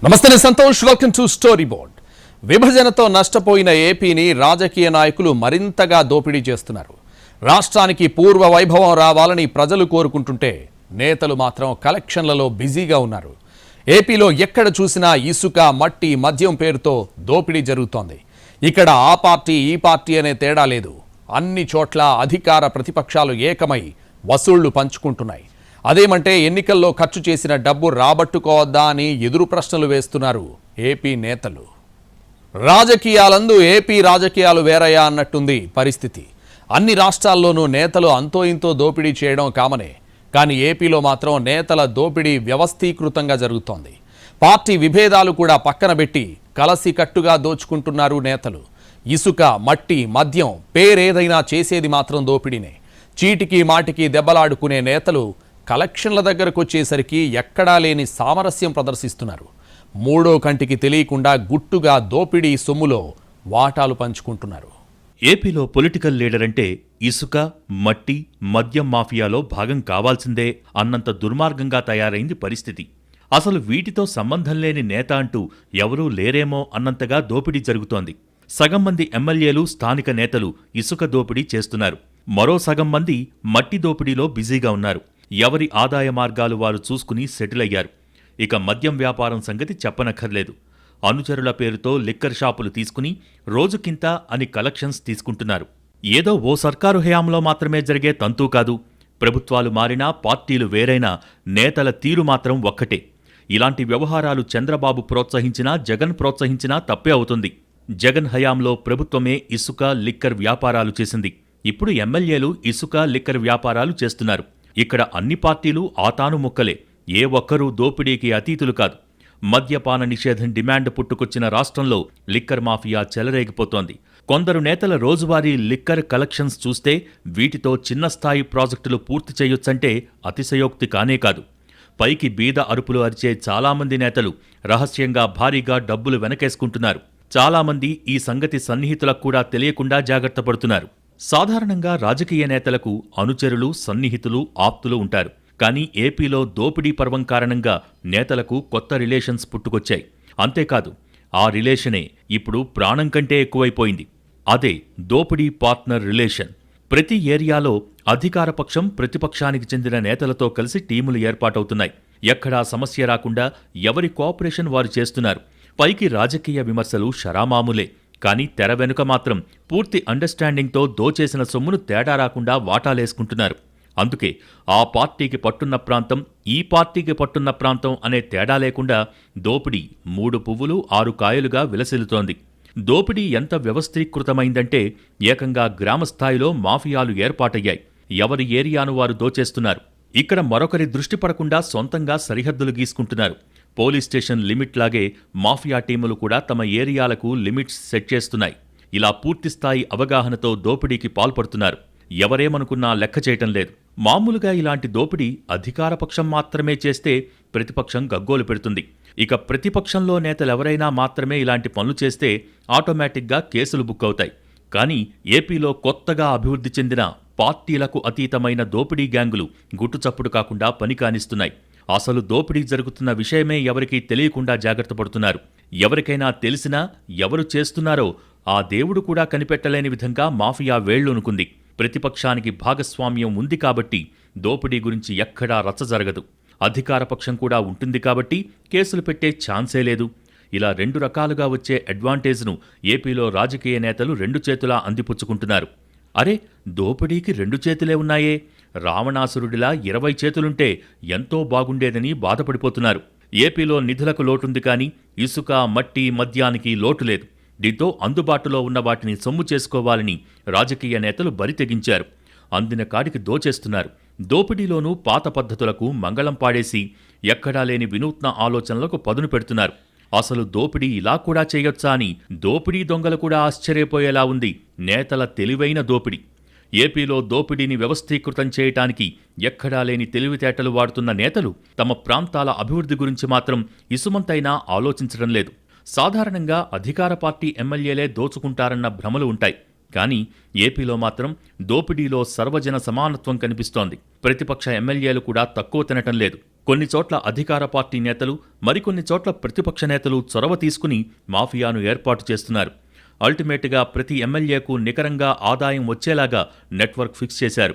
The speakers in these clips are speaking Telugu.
నమస్తే Santosh, welcome to story board. విభజనతో నష్టపోయిన ఏపీని రాజకీయ నాయకులు మరింతగా దోపిడీ చేస్తున్నారు. రాష్ట్రానికి పూర్వ వైభవం రావాలని ప్రజలు కోరుకుంటుంటే నేతలు మాత్రం కలెక్షన్లలో బిజీగా ఉన్నారు. ఏపీలో ఎక్కడ చూసినా ఇసుక, మట్టి, మద్యం పేరుతో దోపిడీ జరుగుతోంది. ఇక్కడ ఆ పార్టీ ఈ పార్టీ అనే తేడా లేదు. అన్ని చోట్ల అధికార ప్రతిపక్షాలు ఏకమై వసూళ్లు పంచుకుంటున్నాయి. అదేమంటే ఎన్నికల్లో ఖర్చు చేసిన డబ్బు రాబట్టుకోవద్దా అని ఎదురు ప్రశ్నలు వేస్తున్నారు ఏపీ నేతలు. రాజకీయాలందు ఏపీ రాజకీయాలు వేరయ్యా అన్నట్టుంది పరిస్థితి. అన్ని రాష్ట్రాల్లోనూ నేతలు అంతో ఇంతో దోపిడీ చేయడం కామనే. కానీ ఏపీలో మాత్రం నేతల దోపిడీ వ్యవస్థీకృతంగా జరుగుతోంది. పార్టీ విభేదాలు కూడా పక్కన పెట్టి కలసి కట్టుగా దోచుకుంటున్నారు నేతలు. ఇసుక, మట్టి, మద్యం పేరేదైనా చేసేది మాత్రం దోపిడీనే. చీటికి మాటికి దెబ్బలాడుకునే నేతలు కలెక్షన్ల దగ్గరకు వచ్చేసరికి ఎక్కడా లేని సామరస్యం ప్రదర్శిస్తున్నారు. మూడో కంటికి తెలియకుండా గుట్టుగా దోపిడీ సొమ్ములో వాటాలు పంచుకుంటున్నారు. ఏపీలో పొలిటికల్ లీడర్ అంటే ఇసుక, మట్టి, మద్యం మాఫియాలో భాగం కావాల్సిందే అన్నంత దుర్మార్గంగా తయారైంది పరిస్థితి. అసలు వీటితో సంబంధం లేని నేత అంటూ ఎవరూ లేరేమో అన్నంతగా దోపిడీ జరుగుతోంది. సగం మంది ఎమ్మెల్యేలు, స్థానిక నేతలు ఇసుక దోపిడీ చేస్తున్నారు. మరో సగం మంది మట్టి దోపిడీలో బిజీగా ఉన్నారు. ఎవరి ఆదాయ మార్గాలు వారు చూసుకుని సెటిల్ అయ్యారు. ఇక మద్యం వ్యాపారం సంగతి చెప్పనక్కర్లేదు. అనుచరుల పేరుతో లిక్కర్ షాపులు తీసుకుని రోజుకింత అని కలెక్షన్స్ తీసుకుంటున్నారు. ఏదో ఓ సర్కారు హయాంలో మాత్రమే జరిగే తంతూ కాదు. ప్రభుత్వాలు మారినా, పార్టీలు వేరైనా నేతల తీరు మాత్రం ఒక్కటే. ఇలాంటి వ్యవహారాలు చంద్రబాబు ప్రోత్సహించినా, జగన్ ప్రోత్సహించినా తప్పే అవుతుంది. జగన్ హయాంలో ప్రభుత్వమే ఇసుక, లిక్కర్ వ్యాపారాలు చేసింది. ఇప్పుడు ఎమ్మెల్యేలు ఇసుక, లిక్కర్ వ్యాపారాలు చేస్తున్నారు. ఇక్కడ అన్ని పార్టీలు ఆతాను ముక్కలే. ఏ ఒక్కరూ దోపిడీకి అతీతులు కాదు. మద్యపాన నిషేధం డిమాండ్ పుట్టుకొచ్చిన రాష్ట్రంలో లిక్కర్ మాఫియా చెలరేగిపోతోంది. కొందరు నేతల రోజువారీ లిక్కర్ కలెక్షన్స్ చూస్తే వీటితో చిన్న స్థాయి ప్రాజెక్టులు పూర్తి చేయొచ్చంటే అతిశయోక్తి కానే కాదు. పైకి బీద అరుపులు అరిచే చాలామంది నేతలు రహస్యంగా భారీగా డబ్బులు వెనకేసుకుంటున్నారు. చాలామంది ఈ సంగతి సన్నిహితులకు కూడా తెలియకుండా జాగ్రత్త పడుతున్నారు. సాధారణంగా రాజకీయ నేతలకు అనుచరులు, సన్నిహితులు, ఆప్తులు ఉంటారు. కానీ ఏపీలో దోపిడీ పర్వం కారణంగా నేతలకు కొత్త రిలేషన్స్ పుట్టుకొచ్చాయి. అంతేకాదు, ఆ రిలేషనే ఇప్పుడు ప్రాణం కంటే ఎక్కువైపోయింది. అదే దోపిడీ పార్ట్నర్ రిలేషన్. ప్రతి ఏరియాలో అధికారపక్షం, ప్రతిపక్షానికి చెందిన నేతలతో కలిసి టీములు ఏర్పాటవుతున్నాయి. ఎక్కడా సమస్య రాకుండా ఎవరి కోఆపరేషన్ వారు చేస్తున్నారు. పైకి రాజకీయ విమర్శలు షరామామూలే. కానీ తెర వెనుక మాత్రం పూర్తి అండర్స్టాండింగ్తో దోచేసిన సొమ్మును తేడా రాకుండా వాటాలేసుకుంటున్నారు. అందుకే ఆ పార్టీకి పట్టున్న ప్రాంతం, ఈ పార్టీకి పట్టున్న ప్రాంతం అనే తేడా లేకుండా దోపిడీ 3 పువ్వులు 6 కాయలుగా విలసిల్లుతోంది. దోపిడీ ఎంత వ్యవస్థీకృతమైందంటే ఏకంగా గ్రామస్థాయిలో మాఫియాలు ఏర్పాటయ్యాయి. ఎవరి ఏరియాను వారు దోచేస్తున్నారు. ఇక్కడ మరొకరి దృష్టి పడకుండా సొంతంగా సరిహద్దులు గీసుకుంటున్నారు. పోలీస్ స్టేషన్ లిమిట్ లాగే మాఫియా టీములు కూడా తమ ఏరియాలకు లిమిట్స్ సెట్ చేస్తున్నాయి. ఇలా పూర్తిస్థాయి అవగాహనతో దోపిడీకి పాల్పడుతున్నారు. ఎవరేమనుకున్నా లెక్క చేయటం లేదు. మామూలుగా ఇలాంటి దోపిడీ అధికారపక్షం మాత్రమే చేస్తే ప్రతిపక్షం గగ్గోలు పెడుతుంది. ఇక ప్రతిపక్షంలో నేతలెవరైనా మాత్రమే ఇలాంటి పనులు చేస్తే ఆటోమేటిక్గా కేసులు బుక్ అవుతాయి. కానీ ఏపీలో కొత్తగా అభివృద్ధి చెందిన పార్టీలకు అతీతమైన దోపిడీ గ్యాంగులు గుట్టుచప్పుడు కాకుండా పని కానిస్తున్నాయి. అసలు దోపిడీ జరుగుతున్న విషయమే ఎవరికీ తెలియకుండా జాగ్రత్త పడుతున్నారు. ఎవరికైనా తెలిసినా ఎవరు చేస్తున్నారో ఆ దేవుడు కూడా కనిపెట్టలేని విధంగా మాఫియా వేళ్లునుకుంది. ప్రతిపక్షానికి భాగస్వామ్యం ఉంది కాబట్టి దోపిడీ గురించి ఎక్కడా రచ్చ జరగదు. అధికారపక్షం కూడా ఉంటుంది కాబట్టి కేసులు పెట్టే ఛాన్సే లేదు. ఇలా 2 రకాలుగా వచ్చే అడ్వాంటేజ్ను ఏపీలో రాజకీయ నేతలు 2 చేతులా అందిపుచ్చుకుంటున్నారు. అరే, దోపిడీకి 2 చేతులే ఉన్నాయే, రావణాసురుడిలా 20 చేతులుంటే ఎంతో బాగుండేదని బాధపడిపోతున్నారు. ఏపీలో నిధులకు లోటుంది కానీ ఇసుక, మట్టి, మద్యానికి లోటు లేదు. దీంతో అందుబాటులో ఉన్న వాటిని సొమ్ము చేసుకోవాలని రాజకీయ నేతలు బరి తెగించారు. అందిన కాడికి దోచేస్తున్నారు. దోపిడీలోనూ పాత పద్ధతులకు మంగళం పాడేసి ఎక్కడా లేని వినూత్న ఆలోచనలకు పదును పెడుతున్నారు. అసలు దోపిడీ ఇలా కూడా చేయొచ్చా అని దోపిడీ దొంగలు కూడా ఆశ్చర్యపోయేలా ఉంది నేతల తెలివైన దోపిడీ. ఏపీలో దోపిడీని వ్యవస్థీకృతం చేయటానికి ఎక్కడా లేని తెలివితేటలు వాడుతున్న నేతలు తమ ప్రాంతాల అభివృద్ధి గురించి మాత్రం ఇసుమంతైనా ఆలోచించడం లేదు. సాధారణంగా అధికార పార్టీ ఎమ్మెల్యేలే దోచుకుంటారన్న భ్రమలు ఉంటాయి. కానీ ఏపీలో మాత్రం దోపిడీలో సర్వజన సమానత్వం కనిపిస్తోంది. ప్రతిపక్ష ఎమ్మెల్యేలు కూడా తక్కువ తినటం లేదు. కొన్ని చోట్ల అధికార పార్టీ నేతలు, మరికొన్ని చోట్ల ప్రతిపక్ష నేతలు చొరవ తీసుకుని మాఫియాను ఏర్పాటు చేస్తున్నారు. అల్టిమేట్గా ప్రతి ఎమ్మెల్యేకు నికరంగా ఆదాయం వచ్చేలాగా నెట్వర్క్ ఫిక్స్ చేశారు.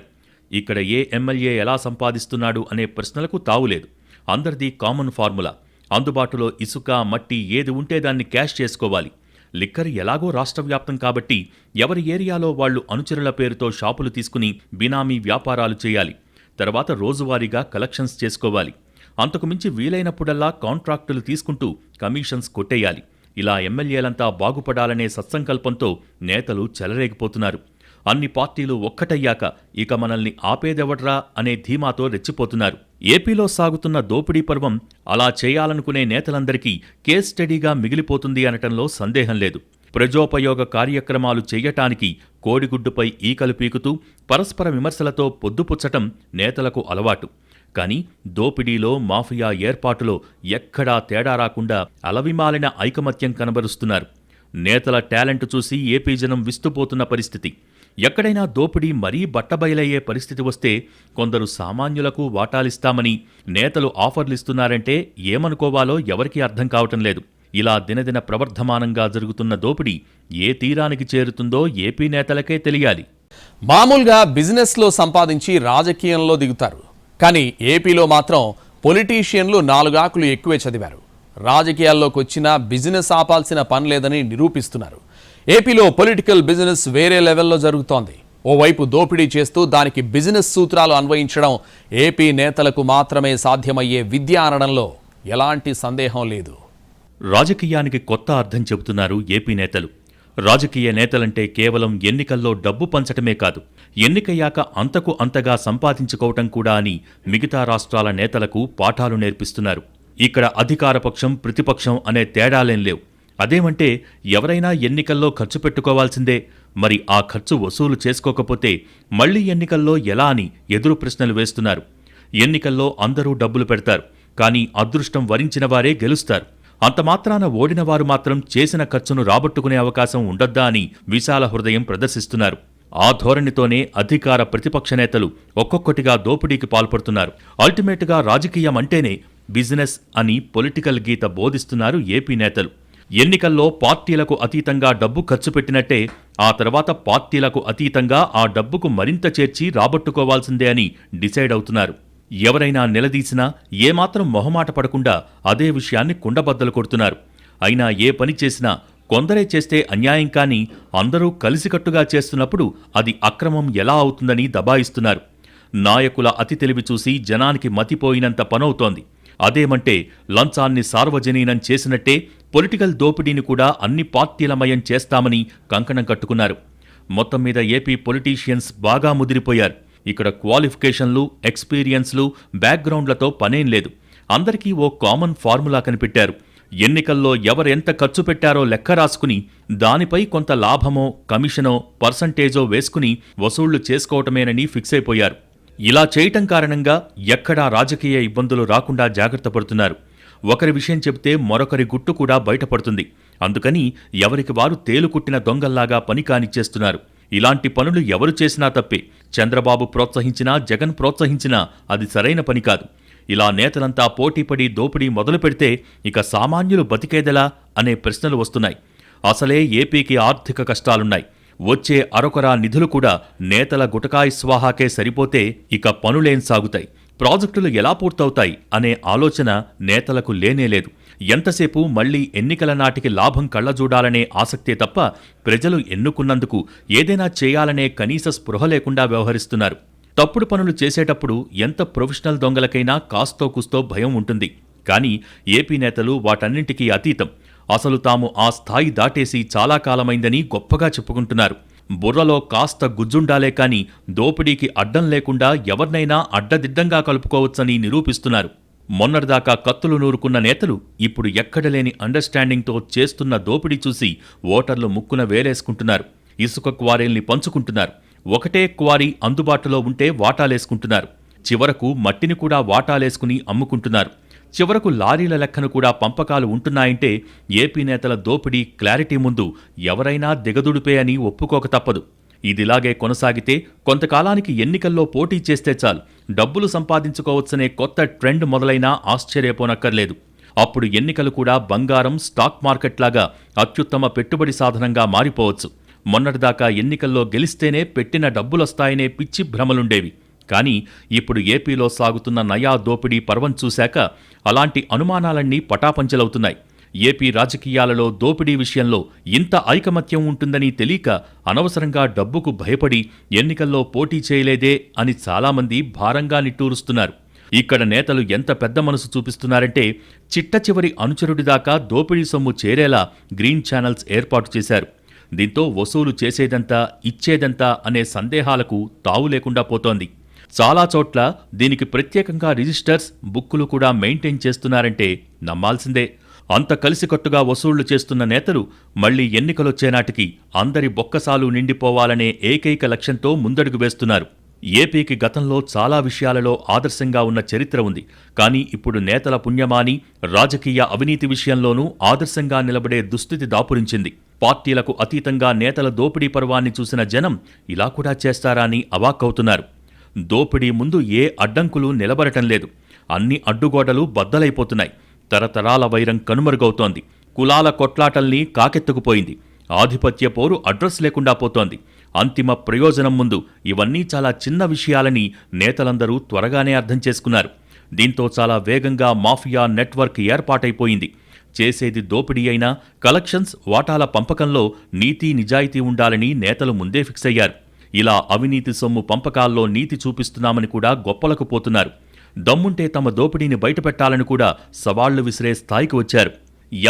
ఇక్కడ ఏ ఎమ్మెల్యే ఎలా సంపాదిస్తున్నాడు అనే ప్రశ్నలకు తావులేదు. అందరిది కామన్ ఫార్ములా. అందుబాటులో ఇసుక, మట్టి ఏది ఉంటే దాన్ని క్యాష్ చేసుకోవాలి. లిక్కర్ ఎలాగో రాష్ట్ర వ్యాప్తం కాబట్టి ఎవరి ఏరియాలో వాళ్లు అనుచరుల పేరుతో షాపులు తీసుకుని బినామీ వ్యాపారాలు చేయాలి. తర్వాత రోజువారీగా కలెక్షన్స్ చేసుకోవాలి. అంతకుమించి వీలైనప్పుడల్లా కాంట్రాక్టులు తీసుకుంటూ కమిషన్స్ కొట్టేయాలి. ఇలా ఎమ్మెల్యేలంతా బాగుపడాలనే సత్సంకల్పంతో నేతలు చెలరేగిపోతున్నారు. అన్ని పార్టీలు ఒక్కటయ్యాక ఇక మనల్ని ఆపేదెవడ్రా అనే ధీమాతో రెచ్చిపోతున్నారు. ఏపీలో సాగుతున్న దోపిడీ పర్వం అలా చేయాలనుకునే నేతలందరికీ కేస్ స్టడీగా మిగిలిపోతుంది అనటంలో సందేహం లేదు. ప్రజోపయోగ కార్యక్రమాలు చెయ్యటానికి కోడిగుడ్డుపై ఈకలు పీకుతూ పరస్పర విమర్శలతో పొద్దుపుచ్చటం నేతలకు అలవాటు. కానీ దోపిడీలో, మాఫియా ఏర్పాటులో ఎక్కడా తేడా రాకుండా అలవిమాలిన ఐకమత్యం కనబరుస్తున్నారు. నేతల టాలెంట్ చూసి ఏపీ జనం విస్తుపోతున్న పరిస్థితి. ఎక్కడైనా దోపిడీ మరీ బట్టబయలయ్యే పరిస్థితి వస్తే కొందరు సామాన్యులకు వాటాలిస్తామని నేతలు ఆఫర్లిస్తున్నారంటే ఏమనుకోవాలో ఎవరికీ అర్థం కావటం లేదు. ఇలా దినదిన ప్రవర్ధమానంగా జరుగుతున్న దోపిడీ ఏ తీరానికి చేరుతుందో ఏపీ నేతలకే తెలియాలి. మామూలుగా బిజినెస్లో సంపాదించి రాజకీయంలో దిగుతారు. కానీ ఏపీలో మాత్రం పొలిటీషియన్లు 4 ఆకులు ఎక్కువే చదివారు. రాజకీయాల్లోకి వచ్చినా బిజినెస్ ఆపాల్సిన పని లేదని నిరూపిస్తున్నారు. ఏపీలో పొలిటికల్ బిజినెస్ వేరే లెవెల్లో జరుగుతోంది. ఓవైపు దోపిడీ చేస్తూ దానికి బిజినెస్ సూత్రాలు అన్వయించడం ఏపీ నేతలకు మాత్రమే సాధ్యమయ్యే విద్య అనడంలో ఎలాంటి సందేహం లేదు. రాజకీయానికి కొత్త అర్థం చెబుతున్నారు ఏపీ నేతలు. రాజకీయ నేతలంటే కేవలం ఎన్నికల్లో డబ్బు పంచటమే కాదు, ఎన్నికయ్యాక అంతకు అంతగా సంపాదించుకోవటం కూడా అని మిగతా రాష్ట్రాల నేతలకు పాఠాలు నేర్పిస్తున్నారు. ఇక్కడ అధికారపక్షం, ప్రతిపక్షం అనే తేడాలేం లేవు. అదేమంటే ఎవరైనా ఎన్నికల్లో ఖర్చు పెట్టుకోవాల్సిందే. మరి ఆ ఖర్చు వసూలు చేసుకోకపోతే మళ్లీ ఎన్నికల్లో ఎలా అని ఎదురు ప్రశ్నలు వేస్తున్నారు. ఎన్నికల్లో అందరూ డబ్బులు పెడతారు, కానీ అదృష్టం వరించిన వారే గెలుస్తారు. అంతమాత్రాన ఓడినవారు మాత్రం చేసిన ఖర్చును రాబట్టుకునే అవకాశం ఉండొద్దా అని విశాల హృదయం ప్రదర్శిస్తున్నారు. ఆ ధోరణితోనే అధికార ప్రతిపక్ష నేతలు ఒక్కొక్కటిగా దోపిడీకి పాల్పడుతున్నారు. అల్టిమేట్గా రాజకీయం అంటేనే బిజినెస్ అని పొలిటికల్ గీత బోధిస్తున్నారు ఏపీ నేతలు. ఎన్నికల్లో పార్టీలకు అతీతంగా డబ్బు ఖర్చు పెట్టినట్టే ఆ తర్వాత పార్టీలకు అతీతంగా ఆ డబ్బుకు మరింత చేర్చి రాబట్టుకోవాల్సిందే అని డిసైడ్ అవుతున్నారు. ఎవరైనా నిలదీసినా ఏమాత్రం మొహమాట పడకుండా అదే విషయాన్ని కుండబద్దలు కొడుతున్నారు. అయినా ఏ పని చేసినా కొందరే చేస్తే అన్యాయం, కానీ అందరూ కలిసికట్టుగా చేస్తున్నప్పుడు అది అక్రమం ఎలా అవుతుందని దబాయిస్తున్నారు. నాయకుల అతి తెలివి చూసి జనానికి మతిపోయినంత పనవుతోంది. అదేమంటే లంచాన్ని సార్వజనీనం చేసినట్టే పొలిటికల్ దోపిడీని కూడా అన్ని పార్టీలమయం చేస్తామని కంకణం కట్టుకున్నారు. మొత్తం మీద ఏపీ పొలిటీషియన్స్ బాగా ముదిరిపోయారు. ఇక్కడ క్వాలిఫికేషన్లు, ఎక్స్పీరియన్స్లు, బ్యాక్గ్రౌండ్లతో పనేం లేదు. అందరికీ ఓ కామన్ ఫార్ములా కనిపెట్టారు. ఎన్నికల్లో ఎవరెంత ఖర్చు పెట్టారో లెక్క రాసుకుని దానిపై కొంత లాభమో, కమిషనో, పర్సంటేజో వేసుకుని వసూళ్లు చేసుకోవటమేనని ఫిక్స్ అయిపోయారు. ఇలా చేయటం కారణంగా ఎక్కడా రాజకీయ ఇబ్బందులు రాకుండా జాగ్రత్త పడుతున్నారు. ఒకరి విషయం చెబితే మరొకరి గుట్టు కూడా బయటపడుతుంది. అందుకని ఎవరికి వారు తేలుకుట్టిన దొంగల్లాగా పని కానిచ్చేస్తున్నారు. ఇలాంటి పనులు ఎవరు చేసినా తప్పే. చంద్రబాబు ప్రోత్సహించినా, జగన్ ప్రోత్సహించినా అది సరైన పని కాదు. ఇలా నేతలంతా పోటీపడి దోపిడీ మొదలు పెడితే ఇక సామాన్యులు బతికేదెలా అనే ప్రశ్నలు వస్తున్నాయి. అసలే ఏపీకి ఆర్థిక కష్టాలున్నాయి. వచ్చే అరకొరా నిధులు కూడా నేతల గుటకాయి స్వాహాకే సరిపోతే ఇక పనులేం సాగుతాయి, ప్రాజెక్టులు ఎలా పూర్తవుతాయి అనే ఆలోచన నేతలకు లేనేలేదు. ఎంతసేపు మళ్లీ ఎన్నికల నాటికి లాభం కళ్లజూడాలనే ఆసక్తే తప్ప ప్రజలు ఎన్నుకున్నందుకు ఏదైనా చేయాలనే కనీస స్పృహ లేకుండా వ్యవహరిస్తున్నారు. తప్పుడు పనులు చేసేటప్పుడు ఎంత ప్రొఫెషనల్ దొంగలకైనా కాస్తో కుస్తో భయం ఉంటుంది. కానీ ఏపీ నేతలు వాటన్నింటికీ అతీతం. అసలు తాము ఆ స్థాయి దాటేసి చాలా కాలమైందని గొప్పగా చెప్పుకుంటున్నారు. బుర్రలో కాస్త గుజ్జుండాలే కాని దోపిడీకి అడ్డం లేకుండా ఎవరినైనా అడ్డదిడ్డంగా కలుపుకోవచ్చని నిరూపిస్తున్నారు. మొన్నటిదాకా కత్తులు నూరుకున్న నేతలు ఇప్పుడు ఎక్కడలేని అండర్స్టాండింగ్తో చేస్తున్న దోపిడీ చూసి ఓటర్లు ముక్కున వేలేసుకుంటున్నారు. ఇసుక క్వారీల్ని పంచుకుంటున్నారు. ఒకటే క్వారీ అందుబాటులో ఉంటే వాటాలేసుకుంటున్నారు. చివరకు మట్టిని కూడా వాటాలేసుకుని అమ్ముకుంటున్నారు. చివరకు లారీల లెక్కను కూడా పంపకాలు ఉంటున్నాయంటే ఏపీ నేతల దోపిడీ క్లారిటీ ముందు ఎవరైనా దిగదుడిపే అని ఒప్పుకోక తప్పదు. ఇదిలాగే కొనసాగితే కొంతకాలానికి ఎన్నికల్లో పోటీ చేస్తే చాలు డబ్బులు సంపాదించుకోవచ్చనే కొత్త ట్రెండ్ మొదలైనా ఆశ్చర్యపోనక్కర్లేదు. అప్పుడు ఎన్నికలు కూడా బంగారం, స్టాక్ మార్కెట్లాగా అత్యుత్తమ పెట్టుబడి సాధనంగా మారిపోవచ్చు. మొన్నటిదాకా ఎన్నికల్లో గెలిస్తేనే పెట్టిన డబ్బులొస్తాయనే పిచ్చి భ్రమలుండేవి. కానీ ఇప్పుడు ఏపీలో సాగుతున్న నయా దోపిడీ పర్వం చూశాక అలాంటి అనుమానాలన్నీ పటాపంచలవుతున్నాయి. ఏపీ రాజకీయాలలో దోపిడీ విషయంలో ఇంత ఐకమత్యం ఉంటుందని తెలియక అనవసరంగా డబ్బుకు భయపడి ఎన్నికల్లో పోటీ చేయలేదే అని చాలామంది భారంగా నిట్టూరుస్తున్నారు. ఇక్కడ నేతలు ఎంత పెద్ద మనసు చూపిస్తున్నారంటే చిట్ట చివరి అనుచరుడిదాకా దోపిడీ సొమ్ము చేరేలా గ్రీన్ ఛానల్స్ ఏర్పాటు చేశారు. దీంతో వసూలు చేసేదంతా ఇచ్చేదంతా అనే సందేహాలకు తావు లేకుండా పోతోంది. చాలా చోట్ల దీనికి ప్రత్యేకంగా రిజిస్టర్స్, బుక్కులు కూడా మెయింటైన్ చేస్తున్నారంటే నమ్మాల్సిందే. అంత కలిసికట్టుగా వసూళ్లు చేస్తున్న నేతలు మళ్లీ ఎన్నికలొచ్చే నాటికి అందరి బొక్కసాలు నిండిపోవాలనే ఏకైక లక్ష్యంతో ముందడుగు వేస్తున్నారు. ఏపీకి గతంలో చాలా విషయాలలో ఆదర్శంగా ఉన్న చరిత్ర ఉంది. కానీ ఇప్పుడు నేతల పుణ్యమాని రాజకీయ అవినీతి విషయంలోనూ ఆదర్శంగా నిలబడే దుస్థితి దాపురించింది. పార్టీలకు అతీతంగా నేతల దోపిడీ పర్వాన్ని చూసిన జనం ఇలా కూడా చేస్తారా అని అవాక్కవుతున్నారు. దోపిడీ ముందు ఏ అడ్డంకులు నిలబడటం లేదు. అన్ని అడ్డుగోడలు బద్దలైపోతున్నాయి. తరతరాల వైరం కనుమరుగవుతోంది. కులాల కొట్లాటల్ని కాకెత్తుకుపోయింది. ఆధిపత్య పోరు అడ్రస్ లేకుండా పోతోంది. అంతిమ ప్రయోజనం ముందు ఇవన్నీ చాలా చిన్న విషయాలని నేతలందరూ త్వరగానే అర్థం చేసుకున్నారు. దీంతో చాలా వేగంగా మాఫియా నెట్వర్క్ ఏర్పాటైపోయింది. చేసేది దోపిడీ అయినా కలెక్షన్స్, వాటాల పంపకంలో నీతి నిజాయితీ ఉండాలని నేతలు ముందే ఫిక్స్ అయ్యారు. ఇలా అవినీతి సొమ్ము పంపకాల్లో నీతి చూపిస్తున్నామని కూడా గొప్పలకు పోతున్నారు. దమ్ముంటే తమ దోపిడీని బయటపెట్టాలని కూడా సవాళ్లు విసిరే స్థాయికి వచ్చారు.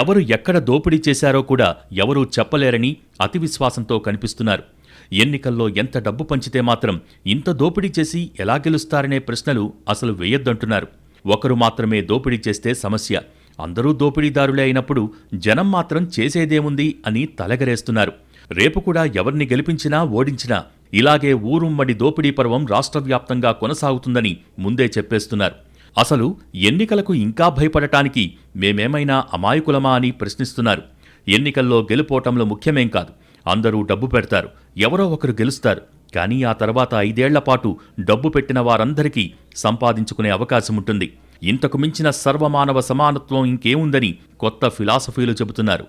ఎవరు ఎక్కడ దోపిడీ చేశారో కూడా ఎవరూ చెప్పలేరని అతి విశ్వాసంతో కనిపిస్తున్నారు. ఎన్నికల్లో ఎంత డబ్బు పంచితే మాత్రం ఇంత దోపిడీ చేసి ఎలా గెలుస్తారనే ప్రశ్నలు అసలు వేయొద్దంటున్నారు. ఒకరు మాత్రమే దోపిడీ చేస్తే సమస్య, అందరూ దోపిడీదారులే అయినప్పుడు జనం మాత్రం చేసేదేముంది అని తలెగరేస్తున్నారు. రేపు కూడా ఎవరిని గెలిపించినా ఓడించినా ఇలాగే ఊరుమ్మడి దోపిడీ పర్వం రాష్ట్ర వ్యాప్తంగా కొనసాగుతుందని ముందే చెప్పేస్తున్నారు. అసలు ఎన్నికలకు ఇంకా భయపడటానికి మేమేమైనా అమాయకులమా అని ప్రశ్నిస్తున్నారు. ఎన్నికల్లో గెలుపోవటంలో ముఖ్యమేం కాదు. అందరూ డబ్బు పెడతారు, ఎవరో ఒకరు గెలుస్తారు. కానీ ఆ తర్వాత 5 ఏళ్ల పాటు డబ్బు పెట్టిన వారందరికీ సంపాదించుకునే అవకాశముంటుంది. ఇంతకు మించిన సర్వమానవ సమానత్వం ఇంకేముందని కొత్త ఫిలాసఫీలు చెబుతున్నారు.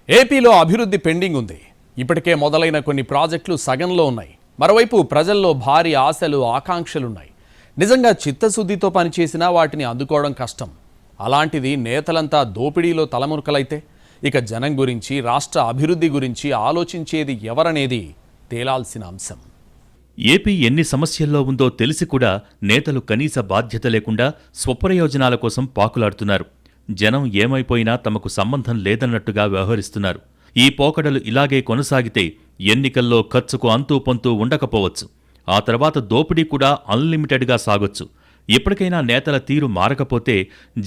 ఏపీలో అభివృద్ధి పెండింగ్ ఉంది. ఇప్పటికే మొదలైన కొన్ని ప్రాజెక్టులు సగంలో ఉన్నాయి. మరోవైపు ప్రజల్లో భారీ ఆశలు, ఆకాంక్షలున్నాయి. నిజంగా చిత్తశుద్ధితో పనిచేసినా వాటిని అందుకోవడం కష్టం. అలాంటిది నేతలంతా దోపిడీలో తలమునకలైతే ఇక జనం గురించి, రాష్ట్ర అభివృద్ధి గురించి ఆలోచించేది ఎవరనేది తేలాల్సిన అంశం. ఏపీ ఎన్ని సమస్యల్లో ఉందో తెలిసి కూడా నేతలు కనీస బాధ్యత లేకుండా స్వప్రయోజనాల కోసం పాకులాడుతున్నారు. జనం ఏమైపోయినా తమకు సంబంధం లేదన్నట్టుగా వ్యవహరిస్తున్నారు. ఈ పోకడలు ఇలాగే కొనసాగితే ఎన్నికల్లో ఖర్చుకు అంతూ పొంతూ ఉండకపోవచ్చు. ఆ తర్వాత దోపిడీ కూడా అన్లిమిటెడ్గా సాగొచ్చు. ఇప్పటికైనా నేతల తీరు మారకపోతే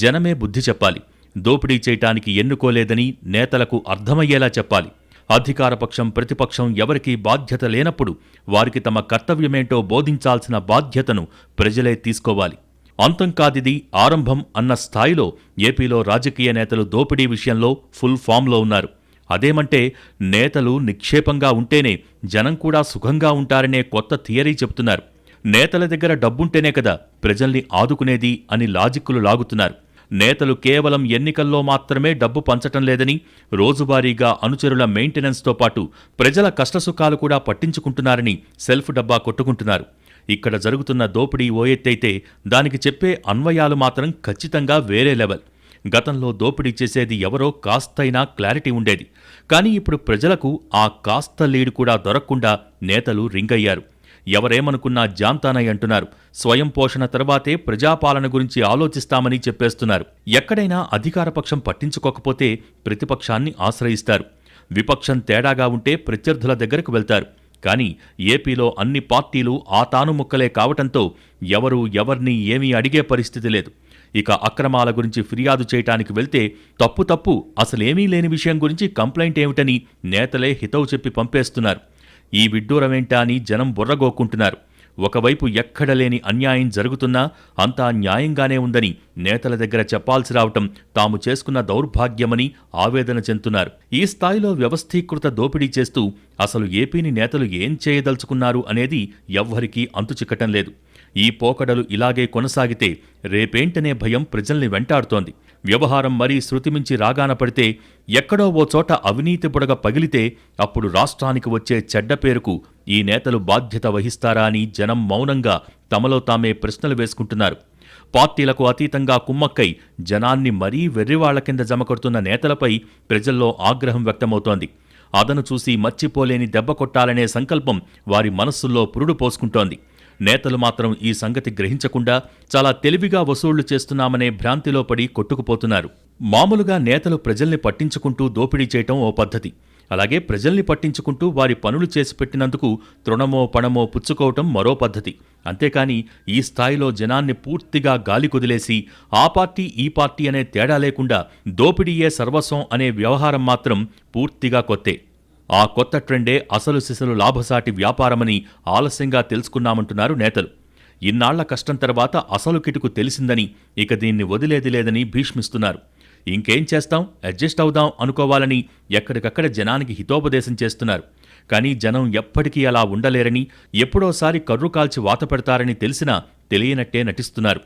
జనమే బుద్ధి చెప్పాలి. దోపిడీ చేయటానికి ఎన్నుకోలేదని నేతలకు అర్థమయ్యేలా చెప్పాలి. అధికారపక్షం, ప్రతిపక్షం ఎవరికీ బాధ్యత లేనప్పుడు వారికి తమ కర్తవ్యమేంటో బోధించాల్సిన బాధ్యతను ప్రజలే తీసుకోవాలి. అంతం కాదిది ఆరంభం అన్న స్థాయిలో ఏపీలో రాజకీయ నేతలు దోపిడీ విషయంలో ఫుల్ ఫామ్లో ఉన్నారు. అదేమంటే నేతలు నిక్షేపంగా ఉంటేనే జనం కూడా సుఖంగా ఉంటారనే కొత్త థియరీ చెబుతున్నారు. నేతల దగ్గర డబ్బుంటేనే కదా ప్రజల్ని ఆదుకునేది అని లాజిక్కులు లాగుతున్నారు. నేతలు కేవలం ఎన్నికల్లో మాత్రమే డబ్బు పంచటం లేదని, రోజువారీగా అనుచరుల మెయింటెనెన్స్తో పాటు ప్రజల కష్టసుఖాలు కూడా పట్టించుకుంటున్నారని సెల్ఫ్ డబ్బా కొట్టుకుంటున్నారు. ఇక్కడ జరుగుతున్న దోపిడీ ఓ ఎత్తైతే దానికి చెప్పే అన్వయాలు మాత్రం ఖచ్చితంగా వేరే లెవెల్. గతంలో దోపిడీ చేసేది ఎవరో కాస్తైనా క్లారిటీ ఉండేది. కానీ ఇప్పుడు ప్రజలకు ఆ కాస్త లీడ్ కూడా దొరకకుండా నేతలు రింగయ్యారు. ఎవరేమనుకున్నా జాంతానై అంటున్నారు. స్వయం పోషణ తర్వాతే ప్రజాపాలన గురించి ఆలోచిస్తామని చెప్పేస్తున్నారు. ఎక్కడైనా అధికారపక్షం పట్టించుకోకపోతే ప్రతిపక్షాన్ని ఆశ్రయిస్తారు. విపక్షం తేడాగా ఉంటే ప్రత్యర్థుల దగ్గరకు వెళ్తారు. కానీ ఏపీలో అన్ని పార్టీలు ఆ తాను ముక్కలే కావటంతో ఎవరూ ఎవర్నీ ఏమీ అడిగే పరిస్థితి లేదు. ఇక అక్రమాల గురించి ఫిర్యాదు చేయటానికి వెళ్తే తప్పు అసలేమీ లేని విషయం గురించి కంప్లైంట్ ఏమిటని నేతలే హితవు చెప్పి పంపేస్తున్నారు. ఈ విడ్డూరమేంటా అని జనం బుర్రగోక్కుంటున్నారు. ఒకవైపు ఎక్కడలేని అన్యాయం జరుగుతున్నా అంతా న్యాయంగానే ఉందని నేతల దగ్గర చెప్పాల్సి రావటం తాము చేసుకున్న దౌర్భాగ్యమని ఆవేదన చెందుతున్నారు. ఈ స్థాయిలో వ్యవస్థీకృత దోపిడీ చేస్తూ అసలు ఏపీని నేతలు ఏం చేయదలుచుకున్నారు అనేది ఎవ్వరికీ అంతుచిక్కటం లేదు. ఈ పోకడలు ఇలాగే కొనసాగితే రేపేంటనే భయం ప్రజల్ని వెంటాడుతోంది. వ్యవహారం మరీ శృతిమించి రాగాన పడితే, ఎక్కడో ఓ చోట అవినీతి బుడగ పగిలితే అప్పుడు రాష్ట్రానికి వచ్చే చెడ్డ పేరుకు ఈ నేతలు బాధ్యత వహిస్తారా అని జనం మౌనంగా తమలో తామే ప్రశ్నలు వేసుకుంటున్నారు. పార్టీలకు అతీతంగా కుమ్మక్కై జనాన్ని మరీ వెర్రివాళ్ల కింద జమకొడుతున్న నేతలపై ప్రజల్లో ఆగ్రహం వ్యక్తమవుతోంది. అదను చూసి మర్చిపోలేని దెబ్బ కొట్టాలనే సంకల్పం వారి మనస్సుల్లో పురుడు పోసుకుంటోంది. నేతలు మాత్రం ఈ సంగతి గ్రహించకుండా చాలా తెలివిగా వసూళ్లు చేస్తున్నామనే భ్రాంతిలో పడి కొట్టుకుపోతున్నారు. మామూలుగా నేతలు ప్రజల్ని పట్టించుకుంటూ దోపిడీ చేయటం ఓ పద్ధతి. అలాగే ప్రజల్ని పట్టించుకుంటూ వారి పనులు చేసి పెట్టినందుకు తృణమో పణమో పుచ్చుకోవటం మరో పద్ధతి. అంతేకాని ఈ స్థాయిలో జనాన్ని పూర్తిగా గాలి కుదిలేసి ఆ పార్టీ ఈ పార్టీ అనే తేడా లేకుండా దోపిడీయే సర్వస్వం అనే వ్యవహారం మాత్రం పూర్తిగా కొత్తే. ఆ కొత్త ట్రెండే అసలు సిసలు లాభసాటి వ్యాపారమని ఆలస్యంగా తెలుసుకున్నామంటున్నారు నేతలు. ఇన్నాళ్ల కష్టం తర్వాత అసలు కిటుకు తెలిసిందని, ఇక దీన్ని వదిలేది లేదని భీష్మిస్తున్నారు. ఇంకేం చేస్తాం, అడ్జస్ట్ అవుదాం అనుకోవాలని ఎక్కడికక్కడ జనానికి హితోపదేశం చేస్తున్నారు. కానీ జనం ఎప్పటికీ అలా ఉండలేరని, ఎప్పుడోసారి కర్రు కాల్చి వాత పెడతారని తెలిసినా తెలియనట్టే నటిస్తున్నారు.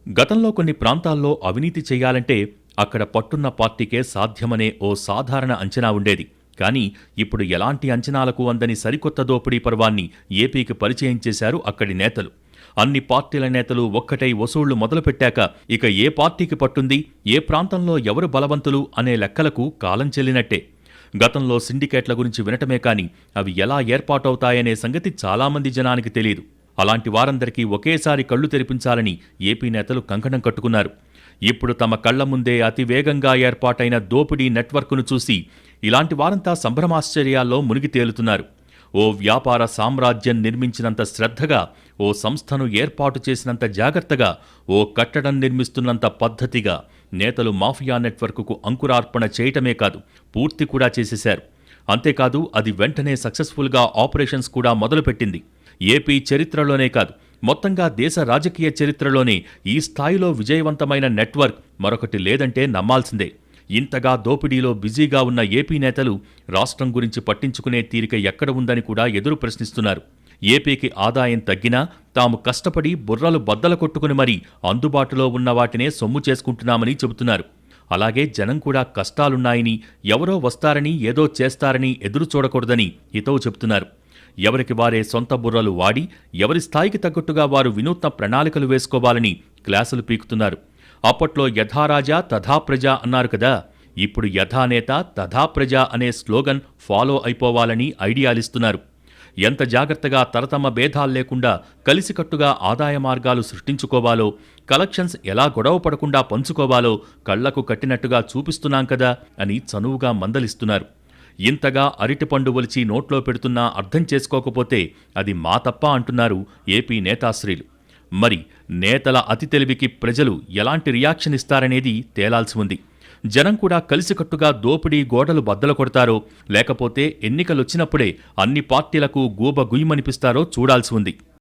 గతంలో కొన్ని ప్రాంతాల్లో అవినీతి చెయ్యాలంటే అక్కడ పట్టున్న పార్టీకే సాధ్యమనే ఓ సాధారణ అంచనా ఉండేది. కానీ ఇప్పుడు ఎలాంటి అంచనాలకు అందని సరికొత్త దోపిడీ పర్వాన్ని ఏపీకి పరిచయం చేశారు అక్కడి నేతలు. అన్ని పార్టీల నేతలు ఒక్కటై వసూళ్లు మొదలుపెట్టాక ఇక ఏ పార్టీకి పట్టుంది, ఏ ప్రాంతంలో ఎవరు బలవంతులు అనే లెక్కలకు కాలం చెల్లినట్టే. గతంలో సిండికేట్ల గురించి వినటమే కాని అవి ఎలా ఏర్పాటవుతాయనే సంగతి చాలామంది జనానికి తెలియదు. అలాంటి వారందరికీ ఒకేసారి కళ్లు తెరిపించాలని ఏపీ నేతలు కంకణం కట్టుకున్నారు. ఇప్పుడు తమ కళ్ల ముందే అతివేగంగా ఏర్పాటైన దోపిడీ నెట్వర్క్ను చూసి ఇలాంటి వారంతా సంభ్రమాశ్చర్యాల్లో మునిగి తేలుతున్నారు. ఓ వ్యాపార సామ్రాజ్యం నిర్మించినంత శ్రద్ధగా, ఓ సంస్థను ఏర్పాటు చేసినంత జాగ్రత్తగా, ఓ కట్టడం నిర్మిస్తున్నంత పద్ధతిగా నేతలు మాఫియా నెట్వర్క్కు అంకురార్పణ చేయటమే కాదు, పూర్తి కూడా చేసేశారు. అంతేకాదు అది వెంటనే సక్సెస్ఫుల్గా ఆపరేషన్స్ కూడా మొదలుపెట్టింది. ఏపీ చరిత్రలోనే కాదు, మొత్తంగా దేశ రాజకీయ చరిత్రలోనే ఈ స్థాయిలో విజయవంతమైన నెట్వర్క్ మరొకటి లేదంటే నమ్మాల్సిందే. ఇంతగా దోపిడీలో బిజీగా ఉన్న ఏపీ నేతలు రాష్ట్రం గురించి పట్టించుకునే తీరిక ఎక్కడ ఉందని కూడా ఎదురు ప్రశ్నిస్తున్నారు. ఏపీకి ఆదాయం తగ్గినా తాము కష్టపడి బుర్రలు బద్దలు కొట్టుకుని మరీ అందుబాటులో ఉన్న వాటినే సొమ్ము చేసుకుంటున్నామని చెబుతున్నారు. అలాగే జనం కూడా కష్టాలున్నాయని, ఎవరో వస్తారని ఏదో చేస్తారని ఎదురు చూడకూడదని హితవు చెబుతున్నారు. ఎవరికి వారే సొంత బుర్రలు వాడి ఎవరి స్థాయికి తగ్గట్టుగా వారు వినూత్న ప్రణాళికలు వేసుకోవాలని క్లాసులు పీకుతున్నారు. అప్పట్లో యథారాజా తథా ప్రజ అన్నారు కదా, ఇప్పుడు యథానేత తథా ప్రజ అనే స్లోగన్ ఫాలో అయిపోవాలని ఐడియాలిస్తున్నారు. ఎంత జాగ్రత్తగా తరతమ భేదాలు లేకుండా కలిసికట్టుగా ఆదాయ మార్గాలు సృష్టించుకోవాలో, కలెక్షన్స్ ఎలా గొడవ పడకుండా పంచుకోవాలో కళ్లకు కట్టినట్టుగా చూపిస్తున్నాం కదా అని చనువుగా మందలిస్తున్నారు. ఇంతగా అరటిపండు ఒలిచి నోట్లో పెడుతున్నా అర్థం చేసుకోకపోతే అది మా తప్ప అంటున్నారు ఏపీ నేతాశ్రీలు. మరి నేతల అతి తెలివికి ప్రజలు ఎలాంటి రియాక్షన్ ఇస్తారనేది తేలాల్సి ఉంది. జనం కూడా కలిసికట్టుగా దోపిడీ గోడలు బద్దలు కొడతారో, లేకపోతే ఎన్నికలొచ్చినప్పుడే అన్ని పార్టీలకు గూబ గుయ్యమనిపిస్తారో చూడాల్సి ఉంది.